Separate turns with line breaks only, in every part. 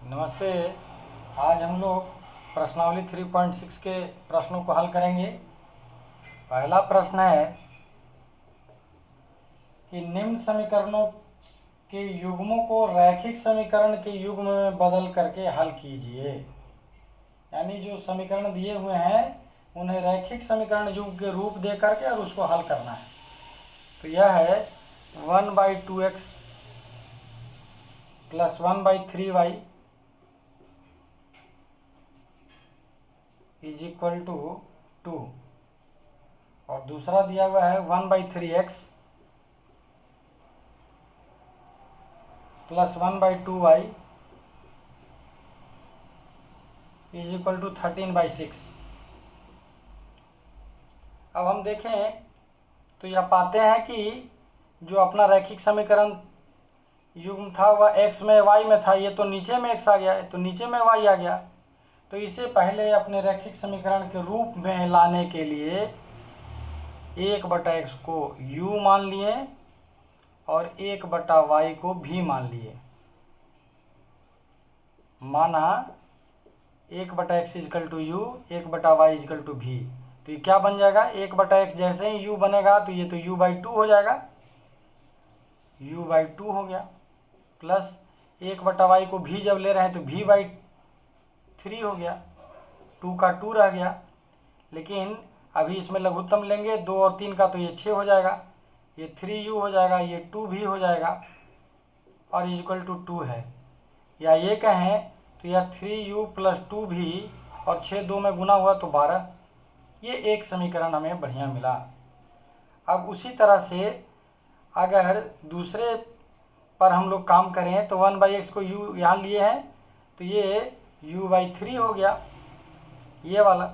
नमस्ते। आज हम लोग प्रश्नावली 3.6 के प्रश्नों को हल करेंगे। पहला प्रश्न है कि निम्न समीकरणों के युग्मों को रैखिक समीकरण के युग्म में बदल करके हल कीजिए। यानी जो समीकरण दिए हुए हैं उन्हें रैखिक समीकरण युग्म के रूप दे करके और उसको हल करना है। तो यह है 1/2x plus 1/3y is equal to 2 और दूसरा दिया हुआ है 1/3x plus 1/2y is equal to 13/6। अब हम देखें तो यह पाते हैं कि जो अपना रैखिक समीकरण युग्म था वह x में y में था, ये तो नीचे में x आ गया है तो नीचे में y आ गया। तो इसे पहले अपने रैखिक समीकरण के रूप में लाने के लिए 1/x को u मान लिए और 1/y को v मान लिए। माना 1/x is equal to u, 1/y is equal to v। तो ये क्या बन जाएगा, 1/x जैसे ही u बनेगा तो ये तो u/2 हो जाएगा, u/2 हो गया, प्लस 1/y को v जब ले रहे हैं तो v/3 हो गया, 2 का 2 रह गया। लेकिन अभी इसमें लघुत्तम लेंगे 2 और 3 का तो ये 6 हो जाएगा, ये 3u हो जाएगा, ये 2v हो जाएगा और इक्वल टू 2 है। या ये कहें तो यह 3u प्लस 2v और 6 2 में गुना हुआ तो 12। ये एक समीकरण हमें बढ़िया मिला। अब उसी तरह से अगर दूसरे पर हम लोग काम करें तो 1/x को u यहाँ लिए हैं तो ये u/3 हो गया ये वाला,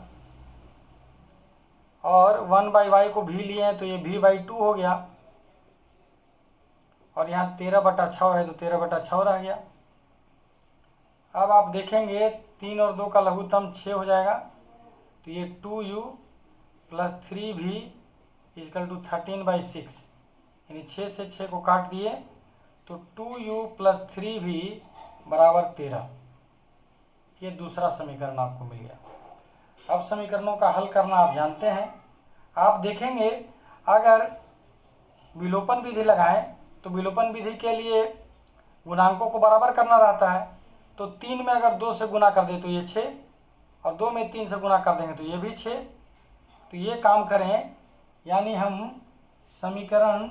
और 1/y को v लिए हैं तो ये v/2 हो गया, और यहाँ 13/6 है तो 13/6 रह गया। अब आप देखेंगे 3 और 2 का लघुत्तम 6 हो जाएगा तो ये 2u plus 3v is equal to 13/6, यानी 6 से 6 को काट दिए तो 2u प्लस 3v बराबर 13। ये दूसरा समीकरण आपको मिल गया। अब समीकरणों का हल करना आप जानते हैं। आप देखेंगे अगर विलोपन विधि लगाएं तो विलोपन विधि के लिए गुणांकों को बराबर करना रहता है। तो 3 में अगर 2 से गुना कर दे तो ये 6, और 2 में 3 से गुना कर देंगे तो ये भी 6। तो ये काम करें, यानी हम समीकरण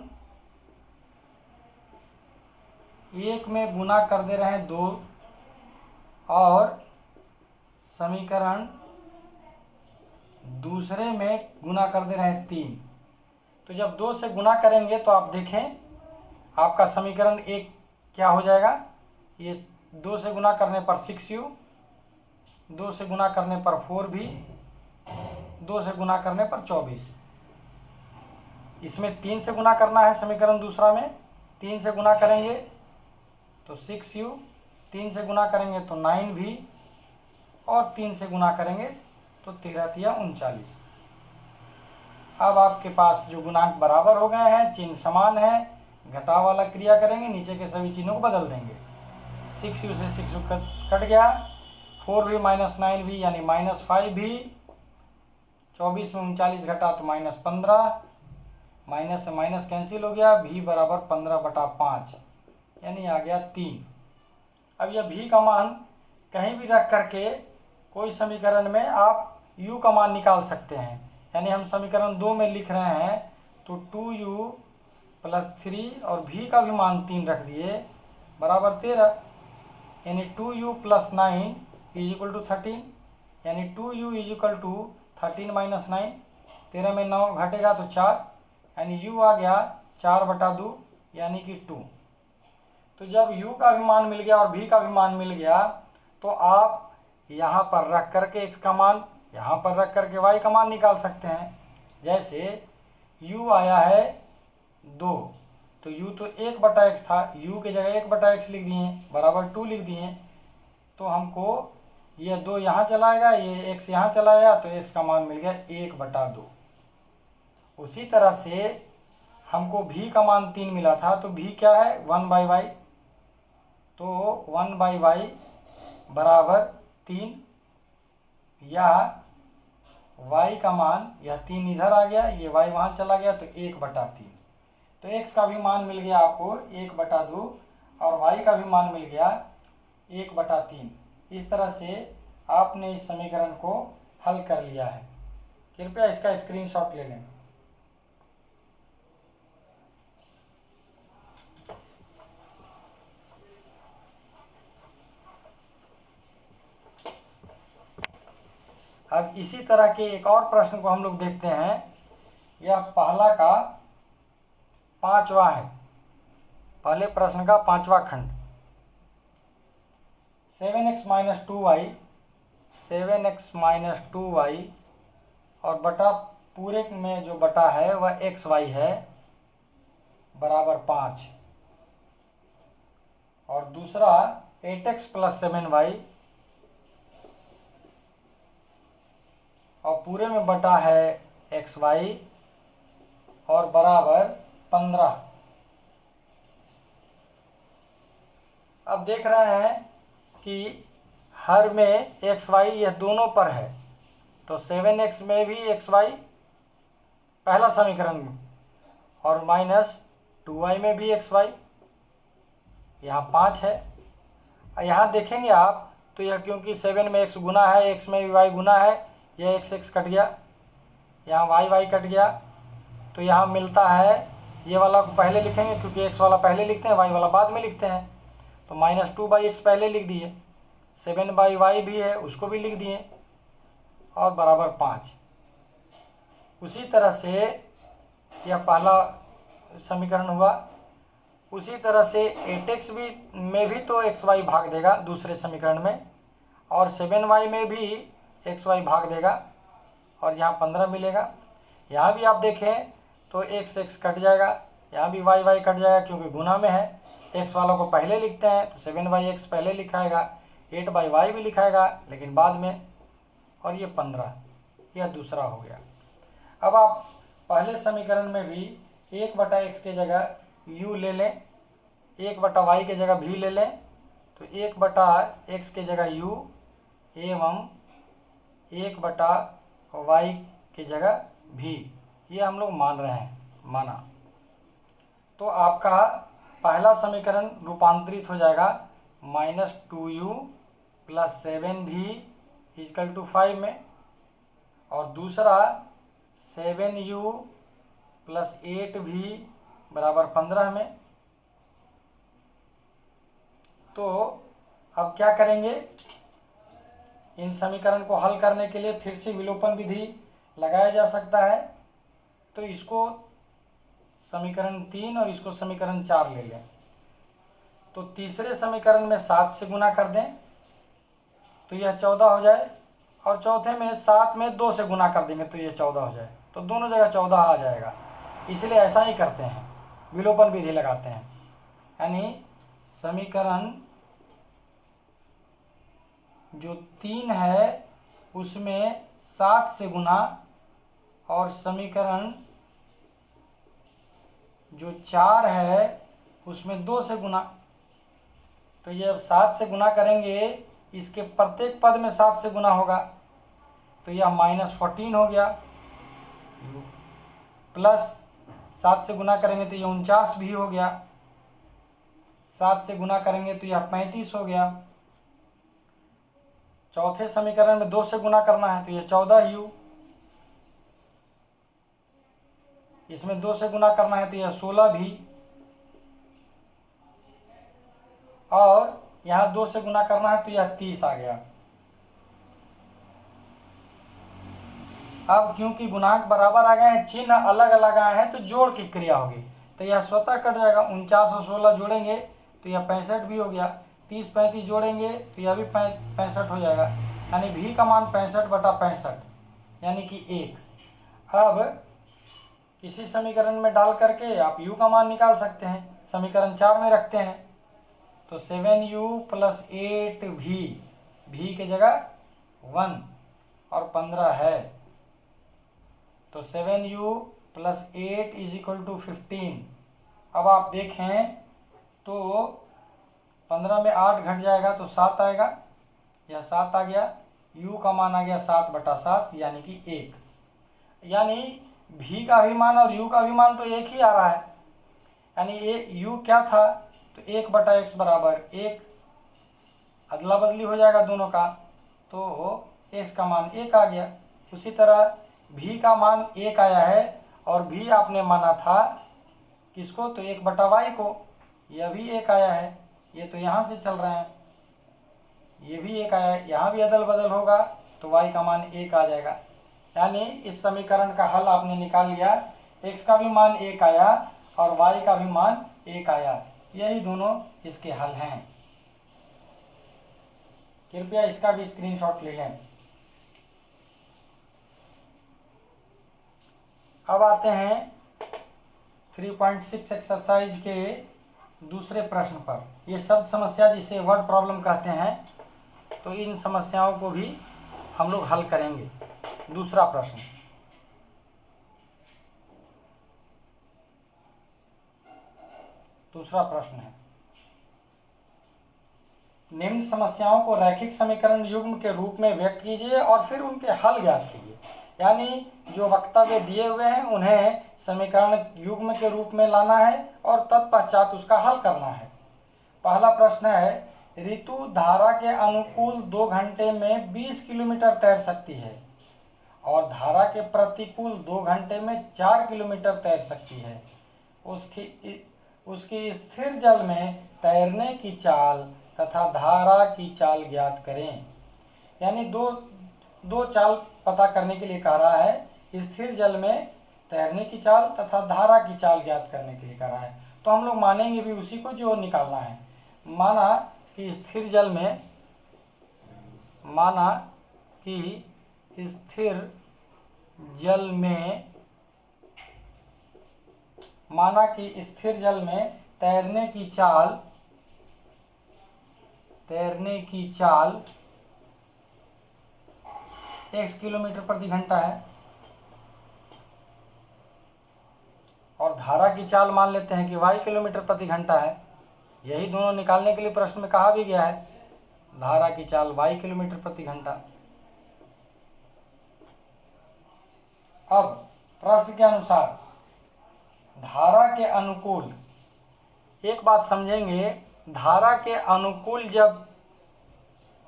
1 में गुना कर दे रहे हैं 2 और समीकरण दूसरे में गुना कर दे रहे हैं 3। तो जब 2 से गुना करेंगे तो आप देखें आपका समीकरण 1 क्या हो जाएगा, ये 2 से गुना करने पर 6u, 2 से गुना करने पर 4v, 2 से गुना करने पर 24। इसमें 3 से गुना करना है, समीकरण दूसरा में 3 से गुना करेंगे तो 6u, 3 से गुना करेंगे तो 9v और 3 से गुना करेंगे तो 13×3=39। अब आपके पास जो गुणांक बराबर हो गए हैं, चिन्ह समान है, घटाव वाला क्रिया करेंगे, नीचे के सभी चिन्हों को बदल देंगे। 6u से 6u कट गया, 4v माइनस 9v यानी माइनस 5v, 24 में 39 घटा तो -15, माइनस से माइनस कैंसिल हो गया, v बराबर 15/5 यानी आ गया 3। अब यह v का मान कहीं भी रख करके कोई समीकरण में आप u का मान निकाल सकते हैं। यानी हम समीकरण 2 में लिख रहे हैं तो 2u प्लस 3 और v का भी मान 3 रख दिए बराबर 13, यानी 2u plus 9 is equal to 13, यानी 2u is equal to 13 minus 9, 13 में 9 घटेगा तो 4, यानी u आ गया 4/2 यानी कि 2। तो जब u का भी मान मिल गया और v का भी मान मिल गया तो आप यहाँ पर रख करके x का मान, यहाँ पर रख करके y का मान निकाल सकते हैं। जैसे u आया है 2 तो u तो 1/x था, u की जगह 1/x लिख दिए बराबर 2 लिख दिए, तो हमको ये 2 यहाँ चलाएगा, ये x यहाँ चलाएगा तो x का मान मिल गया 1/2। उसी तरह से हमको v का मान 3 मिला था तो v क्या है 1/y, तो 1/y बराबर 3, या y का मान, यह 3 इधर आ गया, ये y वहाँ चला गया, तो 1/3। तो x का भी मान मिल गया आपको 1/2 और y का भी मान मिल गया 1/3। इस तरह से आपने इस समीकरण को हल कर लिया है। कृपया इसका स्क्रीनशॉट ले लें। अब इसी तरह के एक और प्रश्न को हम लोग देखते हैं। यह पहला का 5वां है, पहले प्रश्न का 5वां खंड। 7x - 2y, 7x - 2y और बटा पूरे में जो बटा है वह xy है, बराबर 5। और दूसरा 8x + 7y और पूरे में बटा है xy और बराबर 15। अब देख रहे हैं कि हर में xy यह दोनों पर है, तो 7x में भी xy पहला समीकरण में और -2y में भी xy, यहाँ 5 है। यहाँ देखेंगे आप तो यह क्योंकि 7 में x गुना है, x में भी y गुना है, यह x कट गया, यहाँ y कट गया, तो यहाँ मिलता है, ये वाला को पहले लिखेंगे क्योंकि x वाला पहले लिखते हैं, y वाला बाद में लिखते हैं। तो -2/x पहले लिख दिए, 7/y भी है उसको भी लिख दिए और बराबर 5। उसी तरह से यह पहला समीकरण हुआ। उसी तरह से 8x में भी तो xy भाग देगा दूसरे समीकरण में, और 7y में भी xy भाग देगा और यहाँ 15 मिलेगा। यहाँ भी आप देखें तो x कट जाएगा, यहाँ भी y कट जाएगा क्योंकि गुना में है। x वालों को पहले लिखते हैं तो 7/x पहले लिखाएगा, 8/y भी लिखाएगा लेकिन बाद में, और ये 15, यह दूसरा हो गया। अब आप पहले समीकरण में भी 1/x के जगह u ले लें, 1/y के जगह v ले लें, तो 1/x के जगह u एवं 1/y की जगह v, ये हम लोग मान रहे हैं, माना। तो आपका पहला समीकरण रूपांतरित हो जाएगा -2u + 7v = 5 में, और दूसरा 7u + 8v बराबर 15 में। तो अब क्या करेंगे, इन समीकरण को हल करने के लिए फिर से विलोपन विधि लगाया जा सकता है। तो इसको समीकरण 3 और इसको समीकरण 4 ले लें, तो तीसरे समीकरण में 7 से गुना कर दें तो यह 14 हो जाए, और चौथे में 7 में 2 से गुना कर देंगे तो यह 14 हो जाए, तो दोनों जगह 14 आ जाएगा। इसलिए ऐसा ही करते हैं, विलोपन विधि लगाते हैं, यानी समीकरण जो 3 है उसमें 7 से गुना, और समीकरण जो 4 है उसमें 2 से गुना। तो ये अब 7 से गुना करेंगे, इसके प्रत्येक पद में 7 से गुना होगा, तो यह -14 हो गया, प्लस 7 से गुना करेंगे तो यह 49 भी हो गया, 7 से गुना करेंगे तो यह 35 हो गया। चौथे समीकरण में 2 से गुना करना है तो यह 14u, इसमें 2 से गुना करना है तो यह 16 भी, और यहाँ 2 से गुना करना है तो यह 30 आ गया। अब क्योंकि गुणांक बराबर आ गए हैं, चिन्ह अलग अलग आए हैं, तो जोड़ की क्रिया होगी, तो यह स्वतः कट जाएगा। 49 और 16 जोड़ेंगे तो यह 65 भी हो गया, 30 35 जोड़ेंगे तो यह भी 65 हो जाएगा, यानी v का मान 65/65 यानी कि 1। अब किसी समीकरण में डाल करके आप u का मान निकाल सकते हैं, समीकरण 4 में रखते हैं, तो 7u + 8v, v के जगह 1 और 15 है, तो 7u + 8 = 15। अब आप देखें तो 15 में 8 घट जाएगा तो 7 आएगा, यह 7 आ गया, u का मान आ गया 7/7 यानी कि 1। यानी v का भी मान और u का भी मान तो एक ही आ रहा है, यानी ये u क्या था तो 1/x बराबर 1, अदला बदली हो जाएगा दोनों का, तो x का मान 1 आ गया। उसी तरह v का मान 1 आया है और v आपने माना था किसको तो 1/y को, यह भी 1 आया है, ये तो यहाँ से चल रहे हैं, ये भी 1 आया है, यहाँ भी अदल बदल होगा तो y का मान 1 आ जाएगा। यानी इस समीकरण का हल आपने निकाल लिया, x का भी मान 1 आया और y का भी मान 1 आया, यही दोनों इसके हल हैं। कृपया इसका भी स्क्रीनशॉट ले लें। अब आते हैं 3.6 एक्सरसाइज के दूसरे प्रश्न पर। ये शब्द समस्या जिसे वर्ड प्रॉब्लम कहते हैं, तो इन समस्याओं को भी हम लोग हल करेंगे। दूसरा प्रश्न, दूसरा प्रश्न है, निम्न समस्याओं को रैखिक समीकरण युग्म के रूप में व्यक्त कीजिए और फिर उनके हल ज्ञात कीजिए। यानी जो वक्तव्य दिए हुए हैं उन्हें समीकरण युग्म के रूप में लाना है और तत्पश्चात उसका हल करना है। पहला प्रश्न है, ऋतु धारा के अनुकूल 2 घंटे में 20 किलोमीटर तैर सकती है और धारा के प्रतिकूल 2 घंटे में 4 किलोमीटर तैर सकती है। उसकी स्थिर जल में तैरने की चाल तथा धारा की चाल ज्ञात करें। यानी दो चाल पता करने के लिए कह रहा है, स्थिर जल में तैरने की चाल तथा धारा की चाल ज्ञात करने के लिए कह रहा है। तो हम लोग मानेंगे भी उसी को जो निकालना है। माना कि स्थिर जल में, तैरने की चाल x किलोमीटर प्रति घंटा है और धारा की चाल मान लेते हैं कि y किलोमीटर प्रति घंटा है। यही दोनों निकालने के लिए प्रश्न में कहा भी गया है, धारा की चाल y किलोमीटर प्रति घंटा। अब प्रश्न के अनुसार धारा के अनुकूल, एक बात समझेंगे, धारा के अनुकूल जब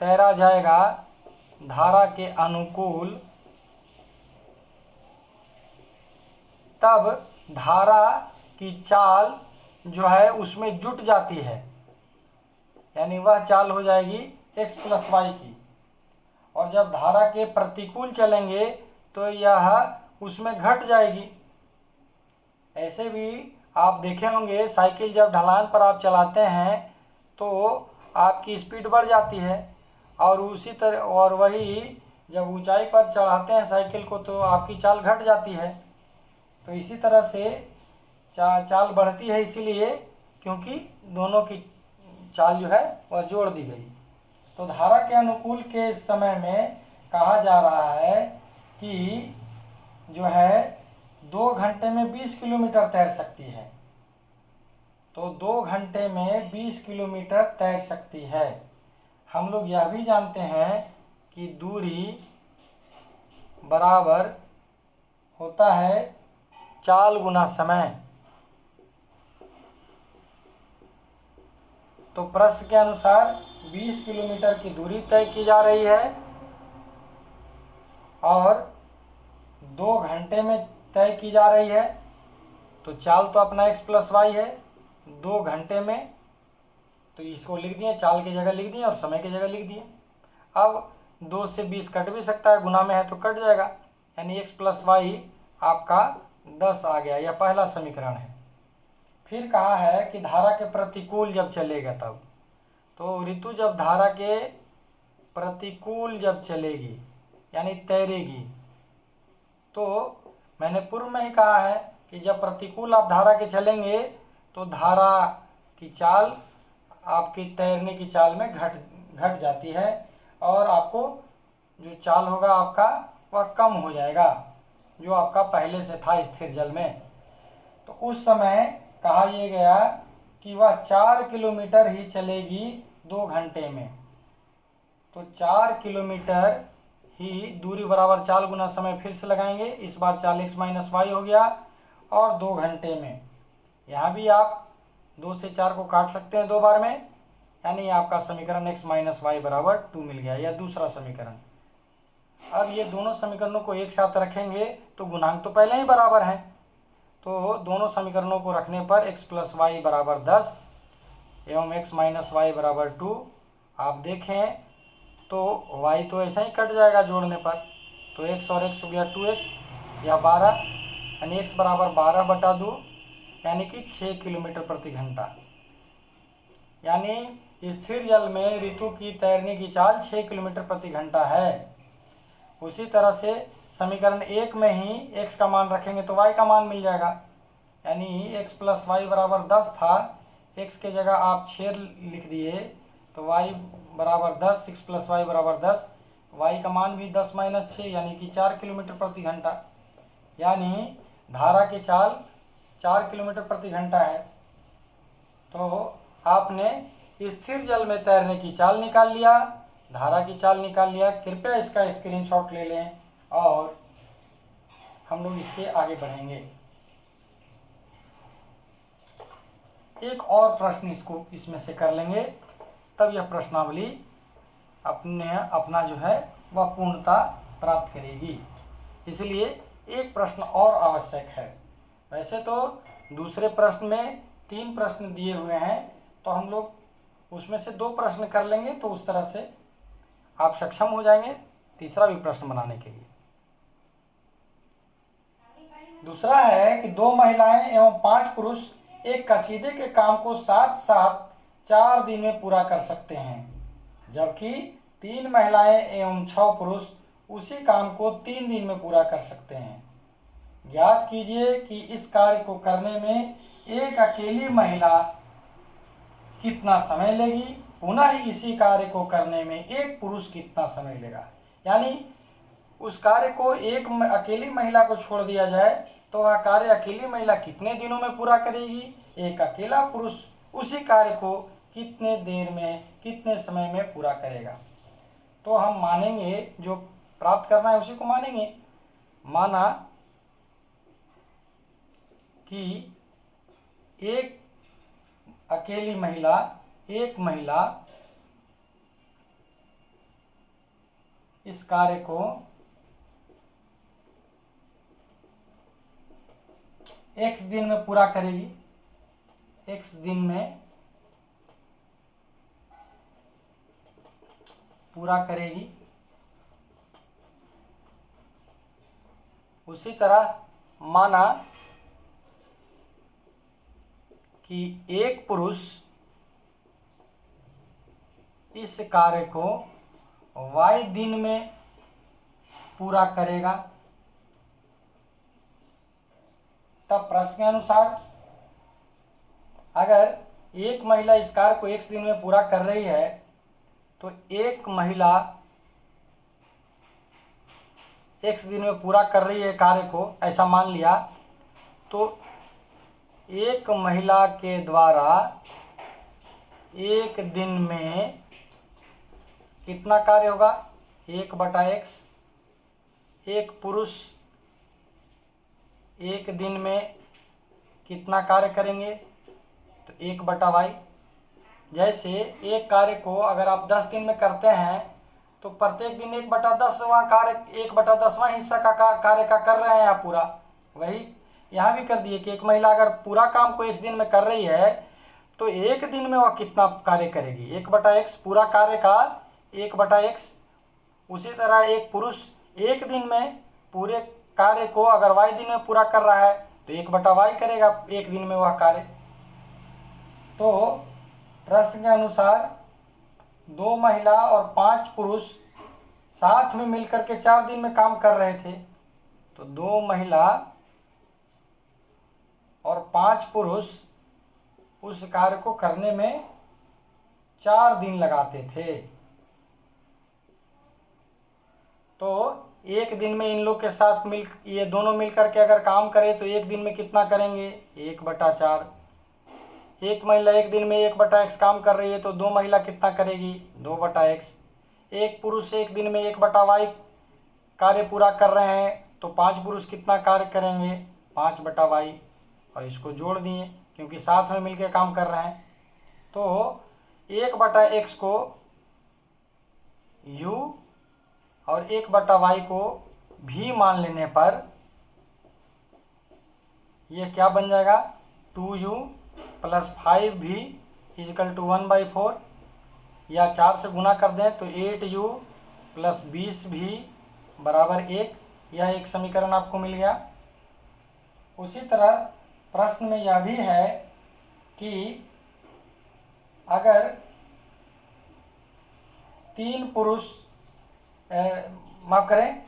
तैरा जाएगा, धारा के अनुकूल, तब धारा की चाल जो है उसमें जुट जाती है, यानी वह चाल हो जाएगी x + y की। और जब धारा के प्रतिकूल चलेंगे तो यह उसमें घट जाएगी। ऐसे भी आप देखे होंगे, साइकिल जब ढलान पर आप चलाते हैं तो आपकी स्पीड बढ़ जाती है और उसी तरह, और वही जब ऊंचाई पर चढ़ाते हैं साइकिल को तो आपकी चाल घट जाती है। तो इसी तरह से चाल बढ़ती है, इसीलिए क्योंकि दोनों की चाल जो है वह जोड़ दी गई। तो धारा के अनुकूल के समय में कहा जा रहा है कि जो है 2 घंटे में 20 किलोमीटर तैर सकती है। तो 2 घंटे में 20 किलोमीटर तैर सकती है। हम लोग यह भी जानते हैं कि दूरी बराबर होता है चाल गुना समय। तो प्रश्न के अनुसार 20 किलोमीटर की दूरी तय की जा रही है और 2 घंटे में तय की जा रही है। तो चाल तो अपना x + y है, 2 घंटे में, तो इसको लिख दिए, चाल की जगह लिख दिए और समय की जगह लिख दिए। अब 2 से 20 कट भी सकता है, गुना में है तो कट जाएगा, यानी x + y आपका 10 आ गया। यह पहला समीकरण है। फिर कहा है कि धारा के प्रतिकूल जब चलेगा तब, तो ऋतु जब धारा के प्रतिकूल जब चलेगी यानी तैरेगी, तो मैंने पूर्व में ही कहा है कि जब प्रतिकूल आप धारा के चलेंगे तो धारा की चाल आपकी तैरने की चाल में घट जाती है और आपको जो चाल होगा आपका वह कम हो जाएगा जो आपका पहले से था स्थिर जल में। तो उस समय कहा यह गया कि वह 4 किलोमीटर ही चलेगी 2 घंटे में। तो 4 किलोमीटर ही दूरी बराबर चाल गुना समय फिर से लगाएंगे। इस बार चाल x माइनस वाई हो गया और 2 घंटे में। यहाँ भी आप 2 से 4 को काट सकते हैं 2 बार में, यानी आपका समीकरण x माइनस वाई बराबर 2 मिल गया, यह दूसरा समीकरण। अब ये दोनों समीकरणों को एक साथ रखेंगे तो गुणांक तो पहले ही बराबर हैं, तो दोनों समीकरणों को रखने पर x प्लस वाई बराबर 10 एवं x माइनस वाई बराबर 2। आप देखें तो y तो ऐसा ही कट जाएगा जोड़ने पर, तो x और x हो गया 2x या 12, यानी x बराबर 12/2 यानी कि 6 किलोमीटर प्रति घंटा। यानी स्थिर जल में ऋतु की तैरने की चाल 6 किलोमीटर प्रति घंटा है। उसी तरह से समीकरण 1 में ही x का मान रखेंगे तो y का मान मिल जाएगा, यानी x प्लस वाई बराबर 10 था, x के जगह आप 6 लिख दिए तो y बराबर 10, 6 प्लस वाई बराबर 10, y का मान भी 10 माइनस 6 यानी कि 4 किलोमीटर प्रति घंटा। यानी धारा की चाल 4 किलोमीटर प्रति घंटा है। तो आपने स्थिर जल में तैरने की चाल निकाल लिया, धारा की चाल निकाल लिया। कृपया इसका स्क्रीनशॉट ले लें और हम लोग इसके आगे बढ़ेंगे। एक और प्रश्न इसको इसमें से कर लेंगे, तब यह प्रश्नावली अपना जो है वह पूर्णता प्राप्त करेगी। इसलिए एक प्रश्न और आवश्यक है। वैसे तो दूसरे प्रश्न में 3 प्रश्न दिए हुए हैं, तो हम लोग उसमें से 2 प्रश्न कर लेंगे, तो उस तरह से आप सक्षम हो जाएंगे तीसरा भी प्रश्न बनाने के लिए। दूसरा है कि 2 महिलाएं एवं 5 पुरुष एक कसीदे के काम को साथ साथ 4 दिन में पूरा कर सकते हैं, जबकि 3 महिलाएं एवं 6 पुरुष उसी काम को 3 दिन में पूरा कर सकते हैं। ज्ञात कीजिए कि इस कार्य को करने में एक अकेली महिला कितना समय लेगी, पुनः इसी कार्य को करने में एक पुरुष कितना समय लेगा। यानी उस कार्य को एक अकेली महिला को छोड़ दिया जाए तो वह कार्य अकेली महिला कितने दिनों में पूरा करेगी, एक अकेला पुरुष उसी कार्य को कितने देर में कितने समय में पूरा करेगा। तो हम मानेंगे, जो प्राप्त करना है उसी को मानेंगे। माना कि एक अकेली महिला, एक महिला इस कार्य को x दिन में पूरा करेगी, x दिन में पूरा करेगी। उसी तरह माना कि एक पुरुष इस कार्य को y दिन में पूरा करेगा। तब प्रश्न के अनुसार अगर एक महिला इस कार्य को x दिन में पूरा कर रही है तो एक महिला x दिन में पूरा कर रही है कार्य को, ऐसा मान लिया, तो एक महिला के द्वारा एक दिन में कितना कार्य होगा, 1/x। एक पुरुष एक दिन में कितना कार्य करेंगे, तो 1/y। जैसे एक कार्य को अगर आप 10 दिन में करते हैं तो प्रत्येक दिन 1/10वां कार्य 1/10वां हिस्सा का कार्य का कर रहे हैं आप पूरा। वही यहाँ भी कर दिए कि एक महिला अगर पूरा काम को एक दिन में कर रही है तो एक दिन में वह कितना कार्य करेगी, 1/x पूरा कार्य का 1/x। उसी तरह एक पुरुष एक दिन में पूरे कार्य को अगर y दिन में पूरा कर रहा है तो 1/y करेगा एक दिन में वह कार्य। तो प्रश्न के अनुसार 2 महिला और 5 पुरुष साथ में मिलकर के 4 दिन में काम कर रहे थे, तो 2 महिला और 5 पुरुष उस कार्य को करने में 4 दिन लगाते थे। तो एक दिन में इन लोग के साथ ये दोनों मिलकर के अगर काम करें तो एक दिन में कितना करेंगे, 1/4। एक महिला एक दिन में 1/x काम कर रही है तो 2 महिला कितना करेगी, 2/x। एक पुरुष एक दिन में 1/y कार्य पूरा कर रहे हैं, तो 5 पुरुष कितना कार्य करेंगे? 5/y, और इसको जोड़ दिए क्योंकि साथ में मिलकर काम कर रहे हैं। तो 1/x को u और 1/y को v मान लेने पर ये क्या बन जाएगा? 2u + 5v = 1/4, या 4 से गुना कर दें तो 8u + 20v = 1। यह एक समीकरण आपको मिल गया। उसी तरह प्रश्न में यह भी है कि अगर 3 पुरुष माफ करें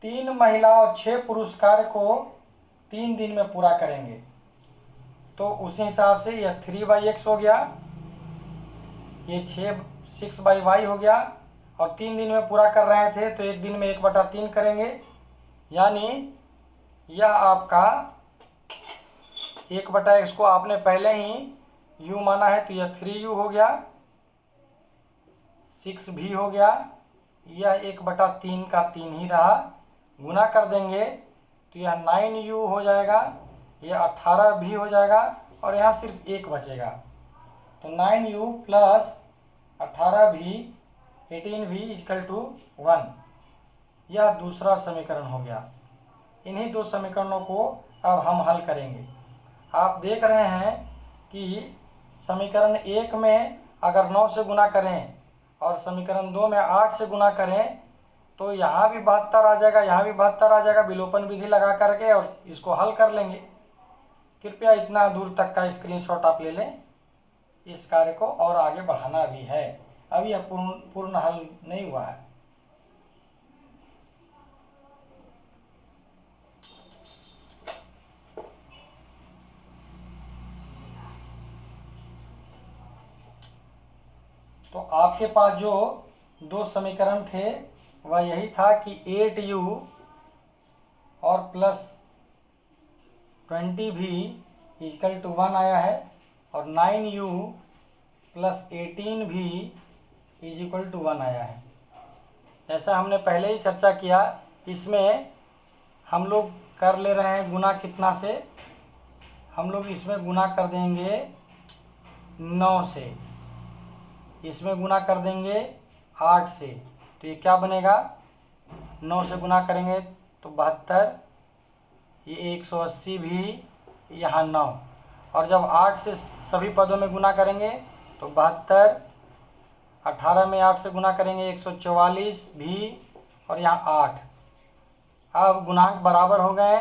3 महिला और 6 पुरुष कार्य को 3 दिन में पूरा करेंगे, तो उसी हिसाब से यह 3/x हो गया, ये 6/y हो गया, और 3 दिन में पूरा कर रहे थे तो एक दिन में 1/3 करेंगे, यानी यह आपका 1/x को आपने पहले ही u माना है तो यह 3u हो गया, 6v हो गया, यह 1/3 का 3 ही रहा। गुना कर देंगे तो यह 9u हो जाएगा, यह 18v हो जाएगा, और यहाँ सिर्फ 1 बचेगा। तो 9u + 18v 18v = 1। यह दूसरा समीकरण हो गया। इन्हीं 2 समीकरणों को अब हम हल करेंगे। आप देख रहे हैं कि समीकरण 1 में अगर 9 से गुना करें और समीकरण 2 में 8 से गुना करें तो यहाँ भी 72 आ जाएगा, यहाँ भी 72 आ जाएगा। विलोपन विधि लगा करके और इसको हल कर लेंगे। कृपया इतना दूर तक का स्क्रीनशॉट आप ले लें। इस कार्य को और आगे बढ़ाना भी है, अभी यह पूर्ण हल नहीं हुआ है। तो आपके पास जो 2 समीकरण थे वह यही था कि 8u और प्लस 20v = 1 आया है, और 9u + 18v = 1 आया है। जैसा हमने पहले ही चर्चा किया, इसमें हम लोग कर ले रहे हैं गुना कितना से? हम लोग इसमें गुना कर देंगे 9 से, इसमें गुना कर देंगे 8 से, तो ये क्या बनेगा? 9 से गुना करेंगे तो 72, ये 180 भी, यहाँ 9, और जब 8 से सभी पदों में गुना करेंगे तो 72, 18 में 8 से गुना करेंगे 144 भी, और यहाँ 8। अब गुणांक बराबर हो गए,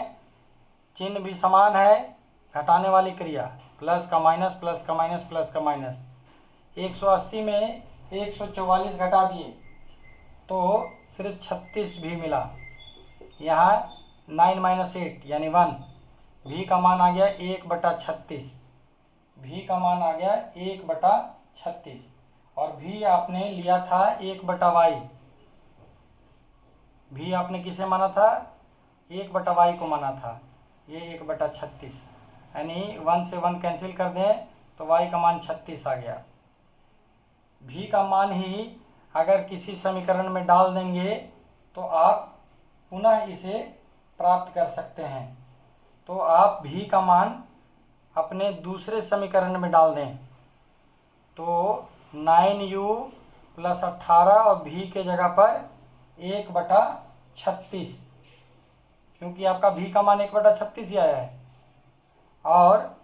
चिन्ह भी समान है, घटाने वाली क्रिया, प्लस का माइनस, प्लस का माइनस, प्लस का माइनस। 180 में 144 घटा दिए तो सिर्फ 36 भी मिला। यहाँ 9 - 8 यानी 1, v का मान आ गया 1/36, v का मान आ गया 1/36, और v आपने लिया था 1/y। v आपने किसे माना था? 1/y को माना था, ये 1/36, यानी 1 से 1 कैंसिल कर दें तो y का मान 36 आ गया। v का मान ही अगर किसी समीकरण में डाल देंगे तो आप पुनः इसे प्राप्त कर सकते हैं। तो आप v का मान अपने दूसरे समीकरण में डाल दें तो 9u + 18 और v के जगह पर 1/36, क्योंकि आपका v का मान 1/36 ही आया है, और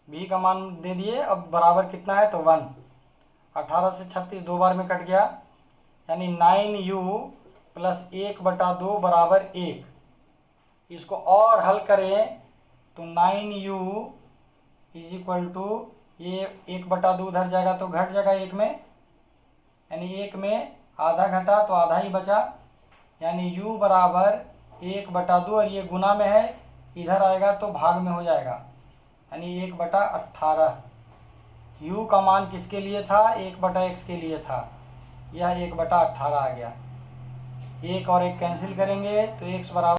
v का मान दे दिए। अब बराबर कितना है? तो 1। 18 से 36 2 बार में कट गया, यानी 9u + 1/2 = 1। इसको और हल करें तो 9u = ये 1/2 उधर जाएगा तो घट जाएगा 1 में, यानी 1 में आधा घटा तो आधा ही बचा, यानी u = 1/2, और ये गुना में है, इधर आएगा तो भाग में हो जाएगा, यानी 1/18। u का मान किसके लिए था? 1/x के लिए था, यह 1/18 आ गया। 1 और 1 कैंसिल करेंगे तो x =